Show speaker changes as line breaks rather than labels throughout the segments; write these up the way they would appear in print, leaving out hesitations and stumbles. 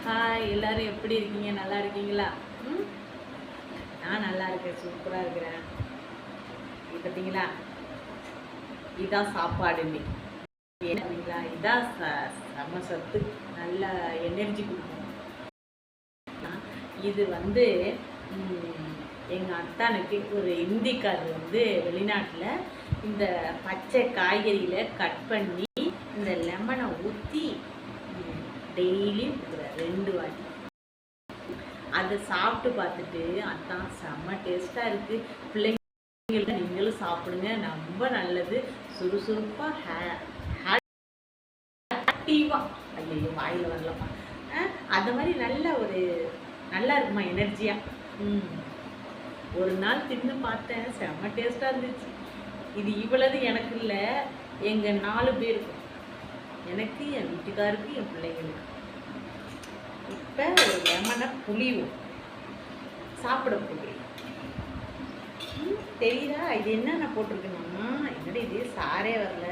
Hi, எல்லாரும் எப்படி இருக்கீங்க? நல்லா இருக்கீங்களா? நான் நல்லா இருக்கேன், சூப்பராக இருக்கிறேன். இது பார்த்தீங்களா, இதான் சாப்பாடு இன்னைக்கு. ஏன்னா இதான் செம சத்து, நல்ல எனர்ஜி கொடுக்கும். இது வந்து எங்கள் அத்தானுக்கு ஒரு இந்திக்காரர் வந்து வெளிநாட்டில் இந்த பச்சை காய்கறியில் கட் பண்ணி இந்த லெமனை ஊற்றி டெய்லி 2 வாட்டி அதை சாப்பிட்டு பார்த்துட்டு அதான் செம்ம டேஸ்ட்டாக இருக்குது. பிள்ளைங்களுக்கு நீங்களும் சாப்பிடுங்க, ரொம்ப நல்லது. சுறுசுறுப்பாக ஆக்டிவாக, ஐயோ வாயில் வரலப்பா, அந்த மாதிரி நல்லா இருக்குமா எனர்ஜியாக. ஒரு நாள் தின்னு பார்த்தேன், செம்ம டேஸ்ட்டாக இருந்துச்சு. இது இவ்வளவு எனக்கு இல்லை, எங்கள் 4 பேருக்கும், எனக்கு, என் வீட்டுக்காருக்கு, என் பிள்ளைங்களுக்கு. இப்போ ஒரு லெமனை புளியும் சாப்பிட போகிறேன். தெரியுதா இது என்னென்ன போட்டிருக்கேன்னா? என்னோட இது சாரே வரல,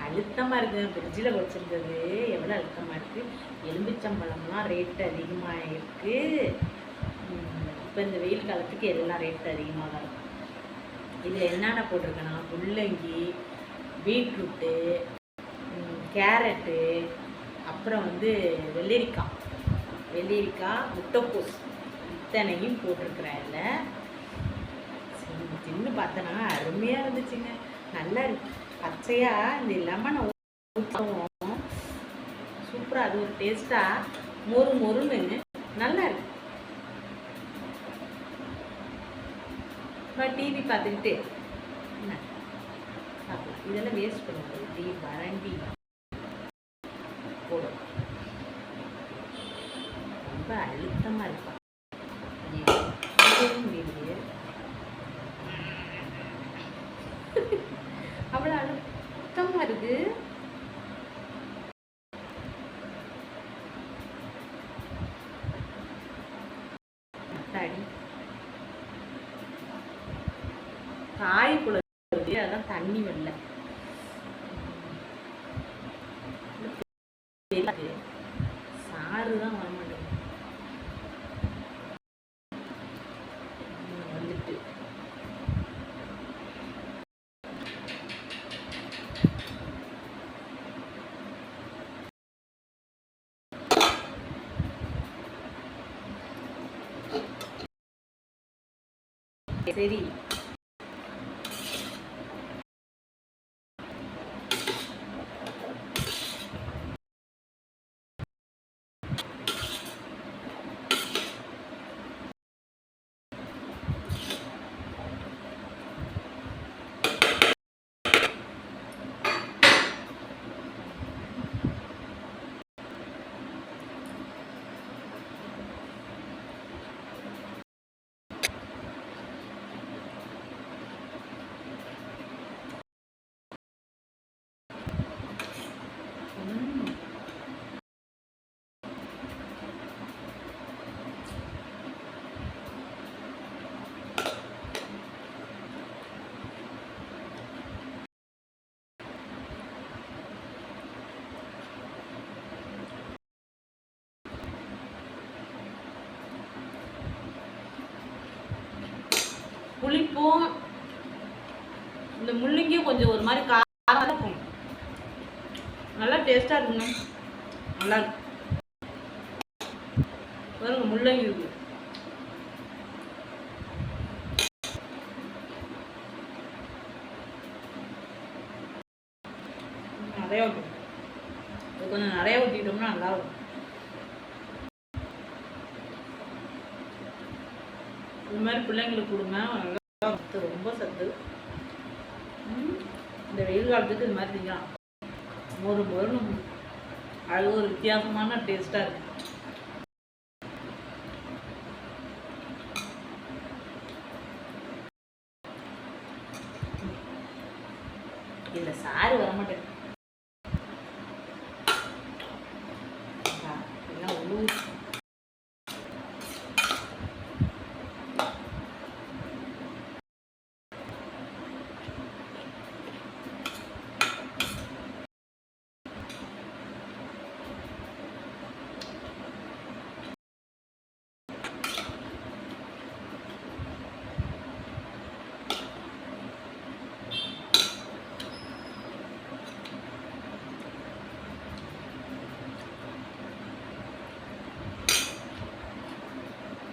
அழுத்தமாக இருக்குது. ஃப்ரிட்ஜில் வச்சுருந்தது எவ்வளோ அழுத்தமாக இருக்குது. எலும்பிச்சம்பழம்லாம் ரேட்டு அதிகமாக இருக்குது. இப்போ இந்த வெயில் காலத்துக்கு எல்லாம் ரேட்டு அதிகமாக தான் இருக்கும். இதில் என்னென்ன போட்டிருக்கேன்னா, முள்ளங்கி, பீட்ரூட்டு, கேரட்டு, அப்புறம் வந்து வெள்ளரிக்காய், முட்டைக்கோஸ், இத்தனையும் போட்டிருக்கிறேன். இல்லை தின்னு பார்த்தேன்னா அருமையாக இருந்துச்சுங்க, நல்லா இருக்கு. பச்சையாக இந்த லெமனை ஊற்றவும் சூப்பராக, அது ஒரு டேஸ்ட்டாக மொறுன்னு நல்லா இருக்கு. டிவி பார்த்துக்கிட்டு என்ன சாப்பிடலாம். இதெல்லாம் வேஸ்ட் பண்ணுவோம், இப்படி வறண்டி போடும், ரொம்ப அழுத்தமாக இருப்பான். அவ்வளோ அழுத்தமாக இருக்கு. காய்க்குள்ள அதான் தண்ணி வரல, சாறு தான் வர மாட்டேங்குது. வந்துட்டு சரி, புளிப்பும் இந்த முள்ளங்கியும் கொஞ்சம் ஒரு மாதிரி காரம் இருக்கும், நல்லா டேஸ்டாக இருக்குங்க, நல்லா இருக்கும். பாருங்க, முள்ளங்கி இருக்கு, நிறையா இருக்கும். கொஞ்சம் நிறையா ஊற்றிட்டோம்னா நல்லா இருக்கும். இது மாதிரி பிள்ளைங்களுக்கு கொடுங்க, நல்லா ரொம்ப சத்து. இந்த வெயில் காலத்துக்கு இது மாதிரி திங்கலாம், மொறுன்னு. அது ஒரு வித்தியாசமான டேஸ்ட்டாக இருக்கு. இதில் சாறு வரமாட்டேங்குது, எல்லாம்